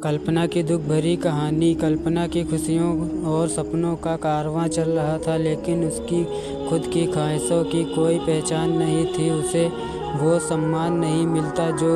कल्पना की दुख भरी कहानी। कल्पना की खुशियों और सपनों का कारवां चल रहा था, लेकिन उसकी खुद की ख्वाहिशों की कोई पहचान नहीं थी। उसे वो सम्मान नहीं मिलता जो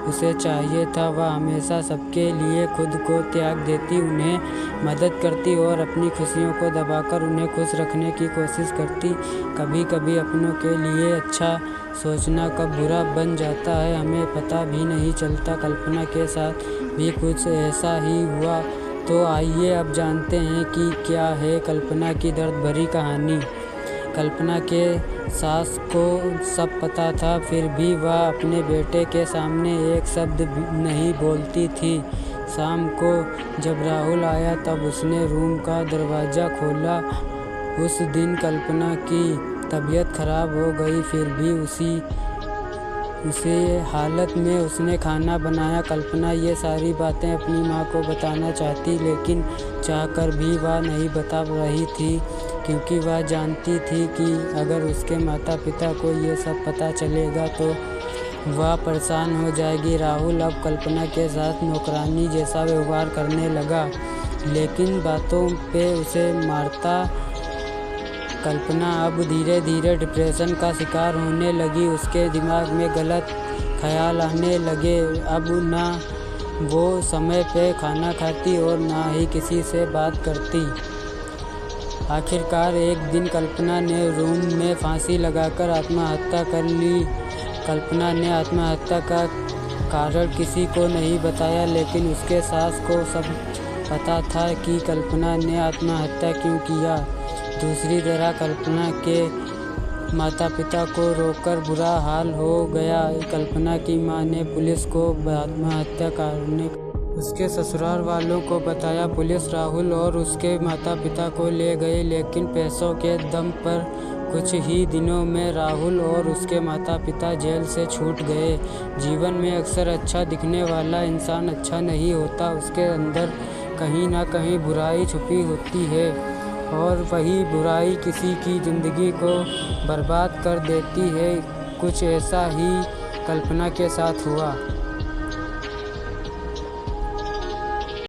उसे चाहिए था। वह हमेशा सबके लिए खुद को त्याग देती, उन्हें मदद करती और अपनी खुशियों को दबाकर उन्हें खुश रखने की कोशिश करती। कभी कभी अपनों के लिए अच्छा सोचना कब बुरा बन जाता है, हमें पता भी नहीं चलता। कल्पना के साथ भी कुछ ऐसा ही हुआ। तो आइए अब जानते हैं कि क्या है कल्पना की दर्द भरी कहानी। कल्पना के सास को सब पता था, फिर भी वह अपने बेटे के सामने एक शब्द नहीं बोलती थी। शाम को जब राहुल आया तब उसने रूम का दरवाज़ा खोला। उस दिन कल्पना की तबीयत खराब हो गई, फिर भी उसी हालत में उसने खाना बनाया। कल्पना ये सारी बातें अपनी माँ को बताना चाहती, लेकिन चाहकर भी वह नहीं बता रही थी, क्योंकि वह जानती थी कि अगर उसके माता पिता को ये सब पता चलेगा तो वह परेशान हो जाएगी। राहुल अब कल्पना के साथ नौकरानी जैसा व्यवहार करने लगा, लेकिन बातों पे उसे मारता। कल्पना अब धीरे धीरे डिप्रेशन का शिकार होने लगी। उसके दिमाग में गलत ख्याल आने लगे। अब ना वो समय पे खाना खाती और ना ही किसी से बात करती। आखिरकार एक दिन कल्पना ने रूम में फांसी लगाकर आत्महत्या कर ली। कल्पना ने आत्महत्या का कारण किसी को नहीं बताया, लेकिन उसके सास को सब पता था कि कल्पना ने आत्महत्या क्यों किया। दूसरी तरफ कल्पना के माता पिता को रोककर बुरा हाल हो गया। कल्पना की मां ने पुलिस को आत्महत्या करने उसके ससुराल वालों को बताया। पुलिस राहुल और उसके माता पिता को ले गए, लेकिन पैसों के दम पर कुछ ही दिनों में राहुल और उसके माता पिता जेल से छूट गए। जीवन में अक्सर अच्छा दिखने वाला इंसान अच्छा नहीं होता, उसके अंदर कहीं ना कहीं बुराई छुपी होती है और वही बुराई किसी की ज़िंदगी को बर्बाद कर देती है। कुछ ऐसा ही कल्पना के साथ हुआ।